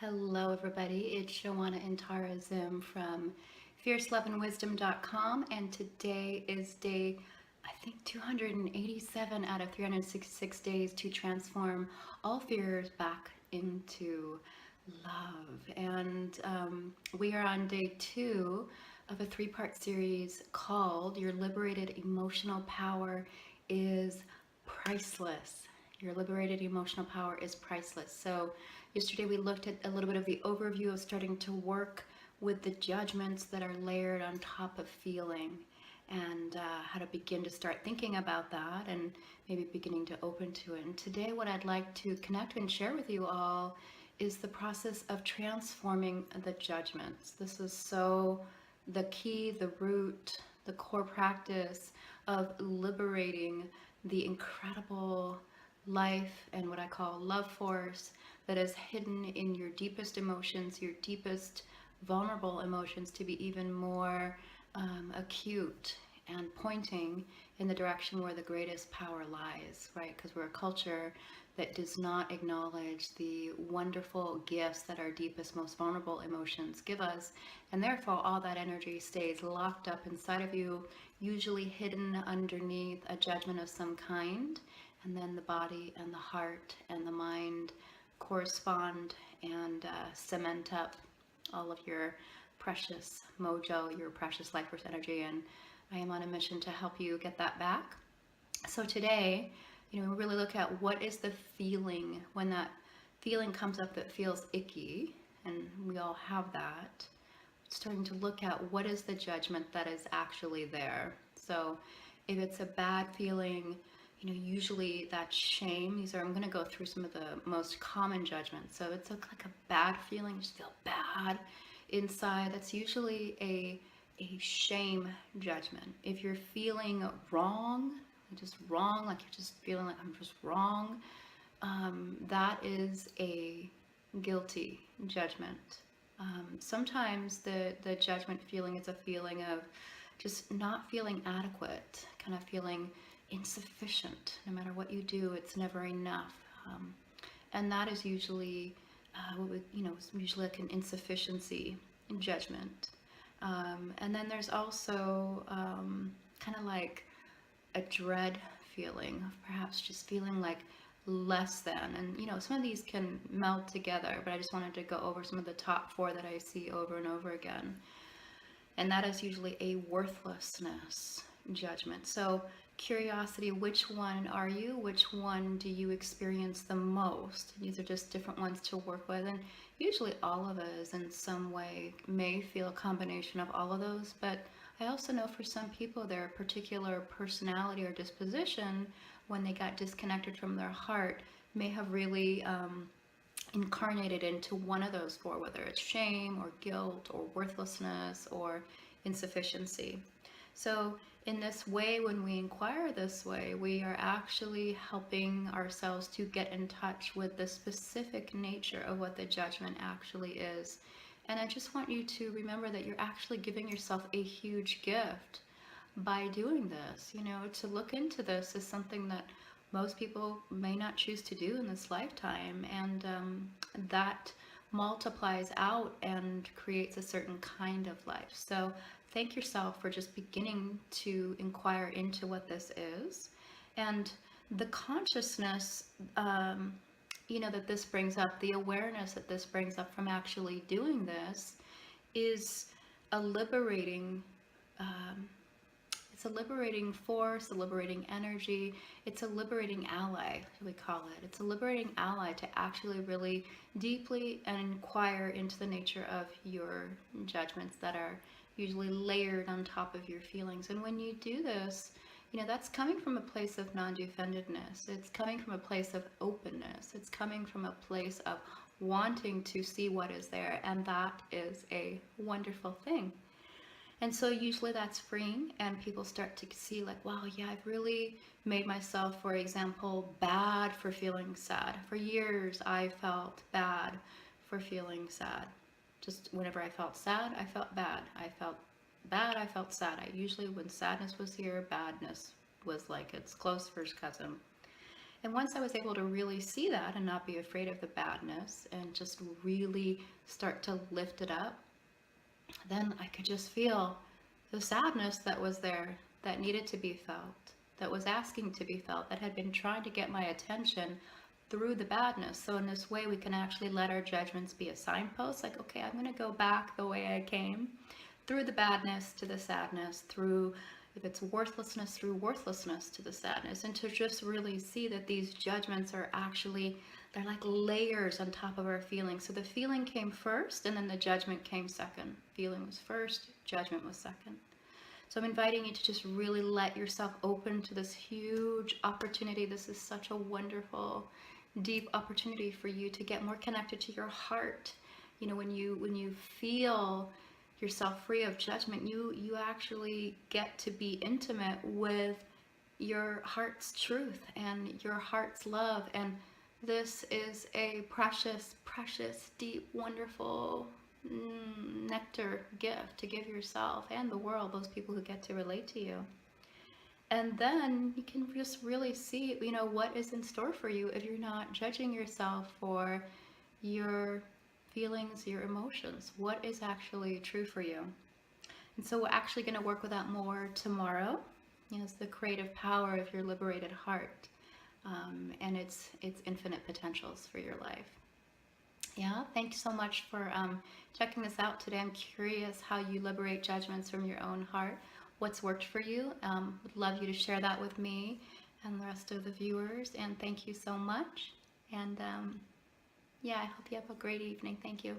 Hello, everybody. It's Joanna and Tara Zim from fierceloveandwisdom.com, and today is day, I think, 287 out of 366 days to transform all fears back into love. And we are on day 2 of a 3-part series called Your Liberated Emotional Power is Priceless. Your liberated emotional power is priceless. So yesterday we looked at a little bit of the overview of starting to work with the judgments that are layered on top of feeling, and how to begin to start thinking about that and maybe beginning to open to it. And today what I'd like to connect and share with you all is the process of transforming the judgments. This is so the key, the root, the core practice of liberating the incredible life and what I call love force that is hidden in your deepest emotions, your deepest vulnerable emotions, to be even more acute and pointing in the direction where the greatest power lies, right? Because we're a culture that does not acknowledge the wonderful gifts that our deepest, most vulnerable emotions give us. And therefore, all that energy stays locked up inside of you, usually hidden underneath a judgment of some kind. And then the body and the heart and the mind correspond and cement up all of your precious mojo, your precious life force energy. And I am on a mission to help you get that back. So today, we really look at what is the feeling when that feeling comes up that feels icky, and we all have that. Starting to look at what is the judgment that is actually there. So if it's a bad feeling, usually that's shame. I'm going to go through some of the most common judgments. So it's like a bad feeling, you just feel bad inside. That's usually a shame judgment. If you're feeling wrong, just wrong, like you're just feeling like I'm just wrong, that is a guilty judgment. Sometimes the judgment feeling is a feeling of just not feeling adequate, kind of feeling insufficient. No matter what you do, it's never enough. And that is usually, usually like an insufficiency judgment. And then there's also kind of like a dread feeling of perhaps just feeling like less than. And some of these can meld together, but I just wanted to go over some of the top 4 that I see over and over again. And that is usually a worthlessness judgment. So curiosity, which one are you? Which one do you experience the most? These are just different ones to work with, and usually all of us in some way may feel a combination of all of those, but I also know for some people their particular personality or disposition, when they got disconnected from their heart, may have really incarnated into one of those 4, whether it's shame or guilt or worthlessness or insufficiency. So in this way, when we inquire this way, we are actually helping ourselves to get in touch with the specific nature of what the judgment actually is. And I just want you to remember that you're actually giving yourself a huge gift by doing this. To look into this is something that most people may not choose to do in this lifetime, and that multiplies out and creates a certain kind of life. So thank yourself for just beginning to inquire into what this is. And the consciousness, that this brings up, the awareness that this brings up from actually doing this, is a liberating it's a liberating force, a liberating energy. It's a liberating ally, we call it. It's a liberating ally to actually really deeply inquire into the nature of your judgments that are usually layered on top of your feelings. And when you do this, that's coming from a place of non-defendedness. It's coming from a place of openness. It's coming from a place of wanting to see what is there. And that is a wonderful thing. And so usually that's freeing, and people start to see like, wow, yeah, I've really made myself, for example, bad for feeling sad. For years, I felt bad for feeling sad. Just whenever I felt sad, I felt bad. I felt bad, I felt sad. Usually when sadness was here, badness was like its close first cousin. And once I was able to really see that and not be afraid of the badness and just really start to lift it up, then I could just feel the sadness that was there, that needed to be felt, that was asking to be felt, that had been trying to get my attention through the badness. So in this way, we can actually let our judgments be a signpost, like, okay, I'm going to go back the way I came, through the badness to the sadness, through, if it's worthlessness, through worthlessness to the sadness, and to just really see that these judgments are actually, they're like layers on top of our feelings. So the feeling came first, and then the judgment came second. Feeling was first, judgment was second. So I'm inviting you to just really let yourself open to this huge opportunity. This is such a wonderful, deep opportunity for you to get more connected to your heart. You know, when you feel yourself free of judgment, you actually get to be intimate with your heart's truth and your heart's love. And this is a precious, precious, deep, wonderful nectar gift to give yourself and the world, those people who get to relate to you. And then you can just really see, you know, what is in store for you if you're not judging yourself for your feelings, your emotions. What is actually true for you? And so we're actually going to work with that more tomorrow. You know, it's the creative power of your liberated heart, and its infinite potentials for your life. Yeah, thank you so much for checking this out today. I'm curious how you liberate judgments from your own heart. What's worked for you? Would love you to share that with me and the rest of the viewers. And thank you so much. And yeah, I hope you have a great evening. Thank you.